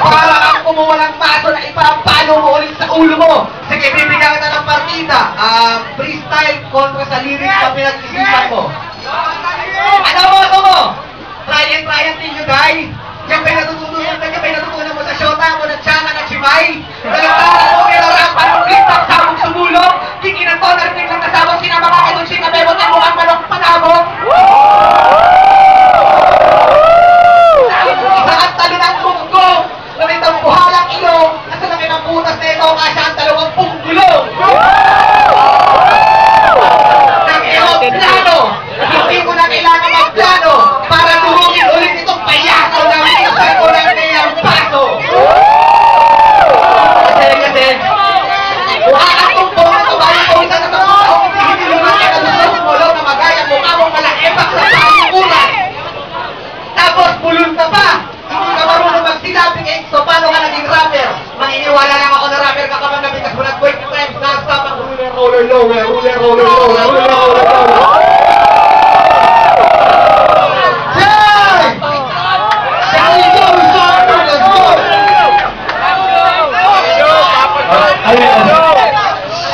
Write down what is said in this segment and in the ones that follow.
Parang ang kumuha ng paso na ipapalo mo ulit sa ulo mo. Sige, bibigyan kita ng partida. Freestyle kontra sa lyrics na pinag-isipan mo. Ano mo? Try and ninyo, guys. Yung pinatutunan mo sa shota mo na Chana na Chimay. Nagkakaroon mo kinarapan ng clip-up sabong sumulong. Kikinan to, narinig ng kasabang sinama ka kay Dulce Cabello at mukhang manok panabog. Isang talo ng munggo na may tampuhalang ilong at sa laki ng butas na ito kasya ang 20 gulong. Nang plano, hindi ko na kailangan magplano para durugin ulit itong payaso na may kasal ko lang ngayong paso. Kasi, wala akong bunga tumayo ko isa sa mga taong hindi lumakas na gusto kumulong na magaya mukha mong malakepak sa pangkukulan. Tapos bulun ka pa. Hindi ka marunong magsilaping so paano ka naging rapper? Maniniwala lang ako na rapper ka kapag nabitas mo ng 20 times non-stop ang roller lower.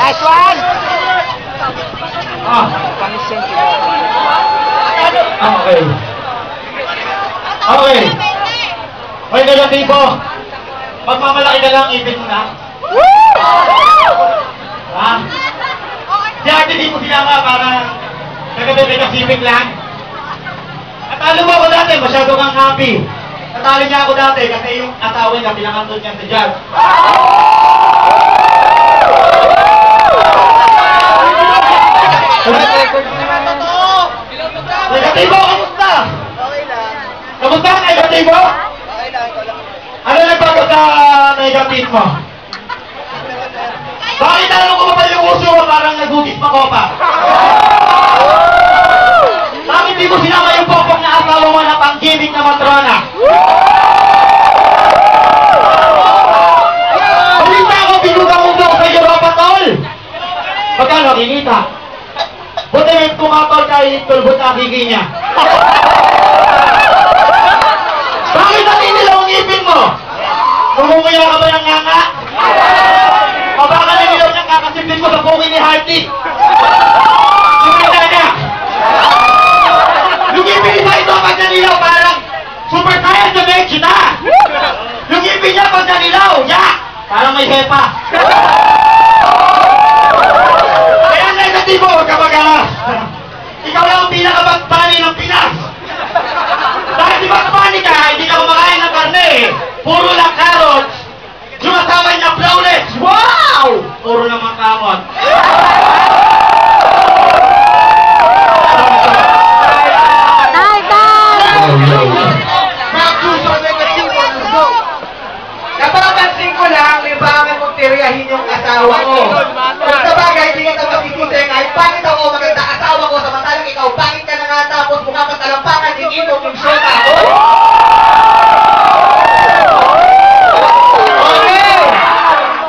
Nice one! Okay. Hoy, negatibo. Magmamalaki ka lang, ipin mo na. Ha? Si ate di mo sinama para nagkasipin lang. Natalo mo ako dati, masyado kang happy. Natalo niya ako dati kasi yung asawa niya pinakantod niya sa jazz. Negatibo, kamusta? Okay lang. Kamusta ang negatibo? Okay lang, ikaw lang. Ano nagbago sa negative mo? Bakit tanong ko pa yung uso mo parang nagugis pa ko pa? Bakit di mo sinama yung popok na asawa mo na pang-gimmick na matrona? Balita ako binugang-ugang sa Europa, tol! Magkano kinita? Buti may kumatol kahit tulbot na bigay niya. Bakit natinilaw ang ngipin mo? Namumuya ka ba ng nganga? O baka nanilaw niyang kakasipin mo sa pukin ni Hardy? Sumita niya! Yung ngipin niya ito pag nanilaw parang Super Saiyan na Vegeta! Yung ngipin niya pag nanilaw, parang may hepa! Kaya negatibo, huwag ka mag-alas! Ikaw lang ang pinaka-Bugs ng Pinas! Dahil si Bugs Bunny ka, hindi ka kumakain ng karne eh! Puro lang carrots! Yung asawa niya flawless! Wow! Puro naman kamot! Napapansin ko lang, libangan mong tiryahin yung asawa ko. Kung sa bagay, hindi ka masisisi kahit pangit ako maganda asawa ko, samantalang ikaw pangit ka na nga tapos mukha pa talampakan, hindi ito yung shota ko. Okay!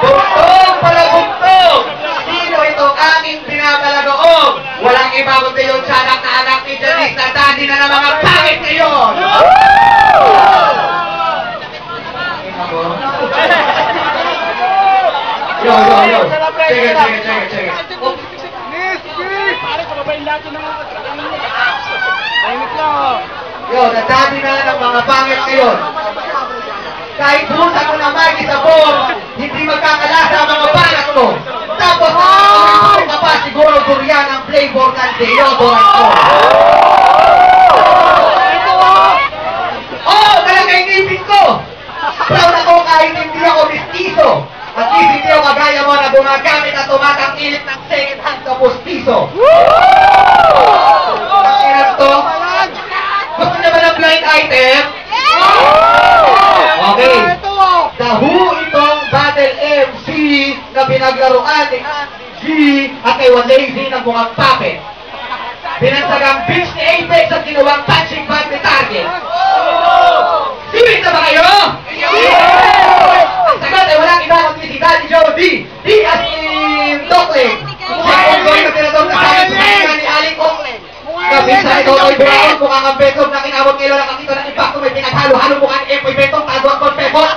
Bugtog pala bugtog! Sino itong aking pinapalagoog? Walang iba kundi yung tiyanak na anak ni Janice na daddy na ng mga pangit ngayon! Yo. Sige. Pare, kababayin lahat yun ng tahimik lang. Yo, nadami na ng mga pangit ngayon. Kahit busa ko na magi sa bom, hindi magkakalasa ang mga balat mo. Tapos nakakawin ka pa siguro durian ang flavor ng deodorant ko. Oh, talaga yung ngipin ko! Proud ako kahit hindi ako mistiso. At least hindi ako kagaya mo na gumagamit at tumatangkilik ng second hand na postiso. Tanginan to. Gusto niya ba ng blind item? Okay. The Who itong Battle MC na pinaglaruan ni G at kay Walazy ng mukhang puppet. Binansagang bitch ni Apex at ginawang punching bag ni Target. Sirit na ba kayo? Ang sagot ay walang iba kundi si Daddy Joe D. D as in Dokling. Siya ang going na tinatong na sa akin ni Aling Okling. Kabisa ito ay buwan mukhang ang betog na kinabot ngayon nakakita ng impacto may pinaghalo-halo mukhang F.I. Betong tago ang konpebot.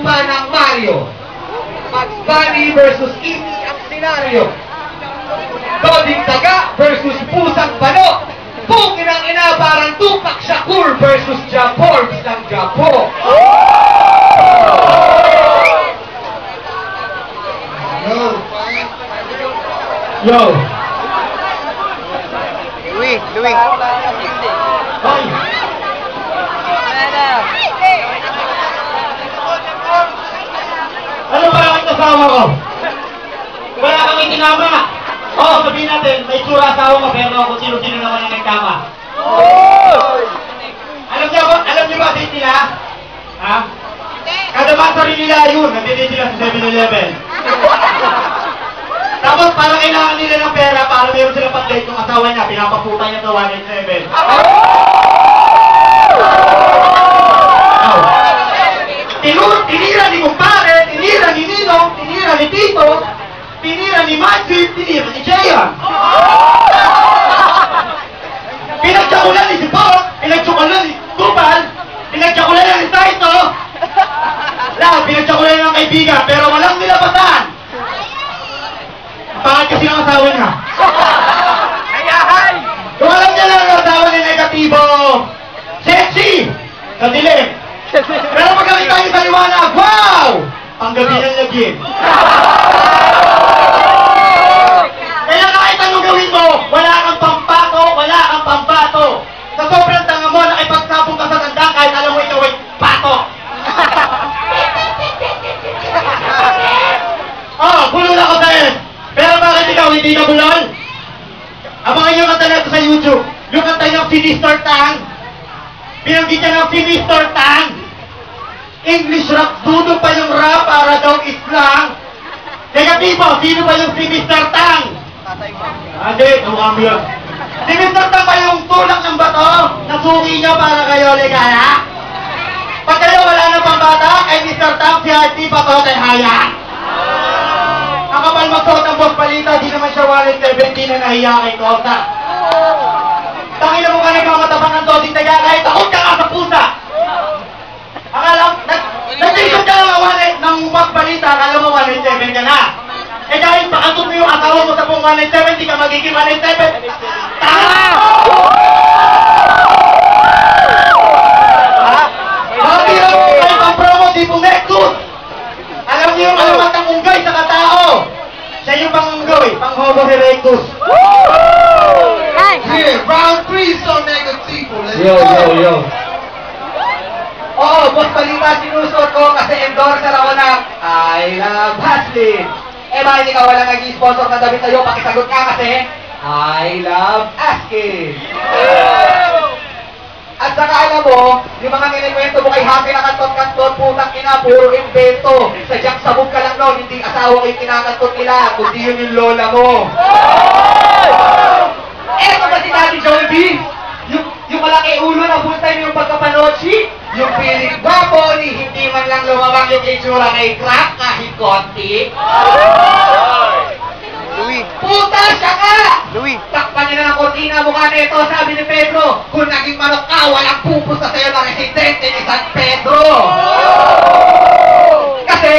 pa ng Mario. Bugs Bunny versus Iggy ang senaryo. Doding Daga versus Pusang Bano. Pungin ang ina parang Tupac Shakur versus Japorbs ng Japo. Yo! Louie! Hoy! Ano ba ang kasama ko? Wala kami tinama! Oo, sabihin natin, may tsura asawa ko pero kung sino-sino naman ang nagtama. Alam niyo ba date nila? Ha? Kada masari nila yun, nandito sila sa 7-Eleven. Tapos parang kailangan nila ng pera para meron silang pag-date ng asawa niya, pinapaputa niya sa 1-7. Tinira ni kumpare, tinira ni Ninong, tinira ni Tito, tinira ni Mansi, tinira ni Jayan. Pinagtsakulan ni si Pop, pinagtsakulan ni Tupal, pinagtsakulan ni Saito. Lahat, pinagtsakulan ng kaibigan, pero walang nilabasan. Bakit kasi ang asawa niya? Kung alam niya lang ang asawa niya negatibo, sexy! Sa dilim. Pero pag kami tayo sa liwanag, wow! Ang gabi ng lagim. Kaya kahit anong gawin mo, wala kang pampato. Sa sobrang tanga mo, nakipagsabong ka sa tanda kahit alam mo ikaw ay pato. Bulol ako sa'yo. Pero bakit ikaw hindi ka bulol? Abangan niyo kanta na ito sa YouTube. Yung kanta niyo si Mr. Tang. Pinanggit niya ng si Mr. Tang. English rap, dudo pa yung rap para daw islang. Negatibo, sino ba yung si Mr. Tang? Hindi, tumukha mo yun. Si Mr. Tang ba yung tulak ng bato? Nasuki niyo para kayo ligaya? Pag kayo wala na pang bata, kay Mr. Tang si RT pa to kay Haya. Ang kapal magsuot ng boss palita, di naman siya wallet 17 na nahiya kay Kota. Tangina mo ka nagmamatabang ng Doding Daga kahit takot ka nga sa pusa. Akala, nag-tisyon ka lang ng boss palita, akala mo 187 ka na. Eh dahil pakatut mo yung asawa mo sa buong 187, di ka magiging 187. Tama! Makatira mo kayo pang promo, di pong Nexus. Alam niyo yung alamat ng unggay sa katao. Siya yung pang-unggoy, pang-homo erectus. Here, round 3 so negativo. Let's Yo. Oo, boss palita sinusot ko kasi endorser ako ng I Love Haslin. Eh bakit ikaw walang nag-sponsor na damit sa'yo? Pakisagot ka kasi I Love Askin. At saka alam mo, yung mga kinikwento mo kay Happy na kantot-kantot, putang ina, puro invento. Sadyang sabog ka lang noon, hindi asawa ko yung kinakantot nila, kundi yun yung lola mo. Eto ba si Daddy Jollibee? Yung malaki ulo na full time yung pagkapanochi? Yung piling gwapo ni hindi man lang lumabang yung itsura kay crack kahit konti? Puta siya ka! Takpan niya na ng kortina mukha na ito, sabi ni Pedro. Kung naging manok ka, walang pupusta sa'yo na residente ni San Pedro. Kasi,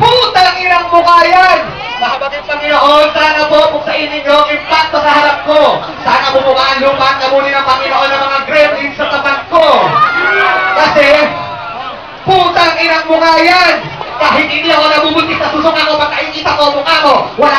putang inang mukha yan! Mahabating Panginoon, sana po buksain ninyo ang impacto sa harap ko. Sana bumukaan lupa at nabunin ng Panginoon ng mga gremlins sa tapat ko. Kasi, putang inang mukha yan! Kahit hindi ako nabubuntis sa susok ako, pagkainita ko mukha mo, wala